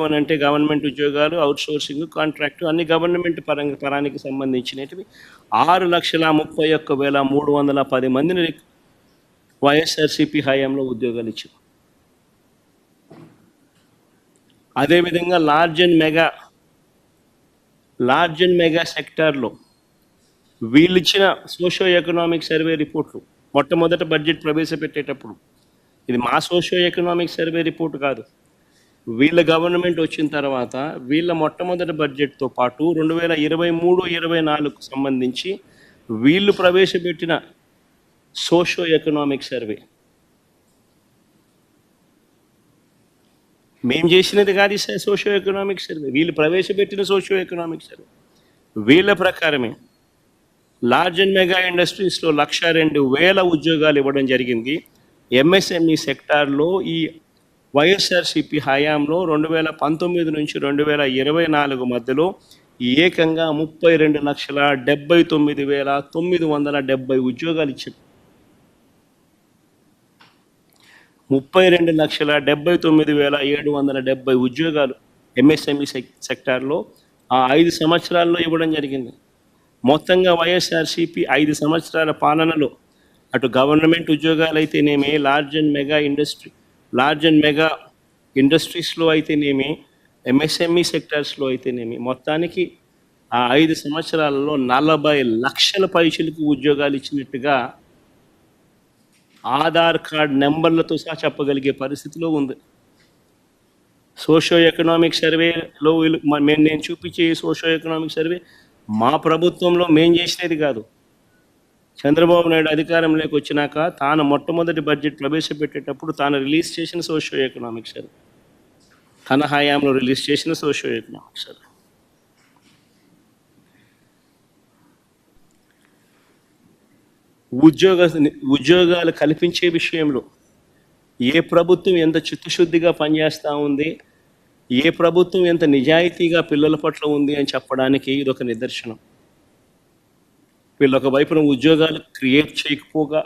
అని అంటే గవర్నమెంట్ ఉద్యోగాలు, అవుట్సోర్సింగ్, కాంట్రాక్టు అన్ని గవర్నమెంట్ పరానికి సంబంధించినవి 6,31,310 మందిని వైఎస్ఆర్సీపీ హయాంలో ఉద్యోగాలు ఇచ్చారు. అదేవిధంగా లార్జ్ అండ్ మెగా సెక్టార్లో వీళ్ళు ఇచ్చిన సోషో ఎకనామిక్ సర్వే రిపోర్ట్లు మొట్టమొదట బడ్జెట్ ప్రవేశపెట్టేటప్పుడు, ఇది మా సోషో ఎకనామిక్ సర్వే రిపోర్ట్ కాదు, వీళ్ళ గవర్నమెంట్ వచ్చిన తర్వాత వీళ్ళ మొట్టమొదటి బడ్జెట్తో పాటు 2023-24 సంబంధించి వీళ్ళు ప్రవేశపెట్టిన సోషో ఎకనామిక్ సర్వే, మేము చేసినది కాదు సోషో ఎకనామిక్ సర్వే, వీళ్ళు ప్రవేశపెట్టిన సోషో ఎకనామిక్ సర్వే. వీళ్ళ ప్రకారమే లార్జ్ అండ్ మెగా ఇండస్ట్రీస్లో 102,000 ఉద్యోగాలు ఇవ్వడం జరిగింది. ఎంఎస్ఎంఈ సెక్టార్లో ఈ వైఎస్ఆర్సీపీ హయాంలో 2019 నుంచి 2024 మధ్యలో ఏకంగా 32,79,970 ఉద్యోగాలు ఇచ్చారు. 32,79,770 ఉద్యోగాలు ఎంఎస్ఎంఈ సెక్టార్లో ఆ 5 సంవత్సరాల్లో ఇవ్వడం జరిగింది. మొత్తంగా వైఎస్ఆర్సీపీ 5 సంవత్సరాల పాలనలో అటు గవర్నమెంట్ ఉద్యోగాలు అయితేనేమి, లార్జ్ అండ్ మెగా ఇండస్ట్రీస్లో అయితేనేమి, ఎంఎస్ఎంఈ సెక్టార్స్లో అయితేనేమి, మొత్తానికి ఆ 5 సంవత్సరాలలో 40 లక్షల పైసలకు ఉద్యోగాలు ఇచ్చినట్టుగా ఆధార్ కార్డ్ నెంబర్లతో సహా చెప్పగలిగే పరిస్థితిలో ఉంది. సోషో ఎకనామిక్ సర్వేలో నేను చూపించే సోషో ఎకనామిక్ సర్వే మా ప్రభుత్వంలో మేము చేసినది కాదు. చంద్రబాబు నాయుడు అధికారంలోకి వచ్చినాక తాను మొట్టమొదటి బడ్జెట్ ప్రవేశపెట్టేటప్పుడు తాను రిలీజ్ చేసిన సోషో ఎకనామిక్ సర్వే, తన హయాంలో రిలీజ్ చేసిన సోషో ఎకనామిక్ సర్వే. ఉద్యోగాలు కల్పించే విషయంలో ఏ ప్రభుత్వం ఎంత చిత్తశుద్ధిగా పనిచేస్తూ ఉంది, ఏ ప్రభుత్వం ఎంత నిజాయితీగా పిల్లల పట్ల ఉంది అని చెప్పడానికి ఇదొక నిదర్శనం. వీళ్ళు ఒకవైపున ఉద్యోగాలు క్రియేట్ చేయకపోగా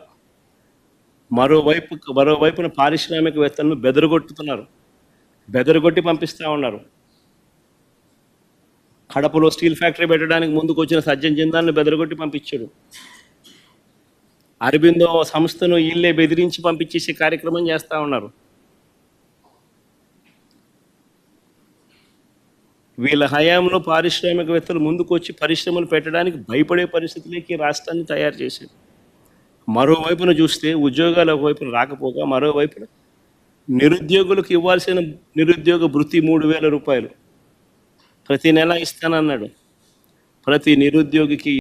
మరోవైపున పారిశ్రామికవేత్తలను బెదరగొట్టి పంపిస్తూ ఉన్నారు. కడపలో స్టీల్ ఫ్యాక్టరీ పెట్టడానికి ముందుకు వచ్చిన సజ్జన్ జిందాల్ని బెదరగొట్టి పంపించాడు. అరబిందో సంస్థను వీళ్ళే బెదిరించి పంపించేసే కార్యక్రమం చేస్తూ ఉన్నారు. వీళ్ళ హయాంలో పారిశ్రామికవేత్తలు ముందుకు వచ్చి పరిశ్రమలు పెట్టడానికి భయపడే పరిస్థితులకి రాష్ట్రాన్ని తయారు చేశారు. మరోవైపున చూస్తే ఉద్యోగాలు ఒకవైపున రాకపోగా మరోవైపున నిరుద్యోగులకు ఇవ్వాల్సిన నిరుద్యోగ భృతి 3,000 రూపాయలు ప్రతి నెల ఇస్తానన్నాడు. ప్రతి నిరుద్యోగికి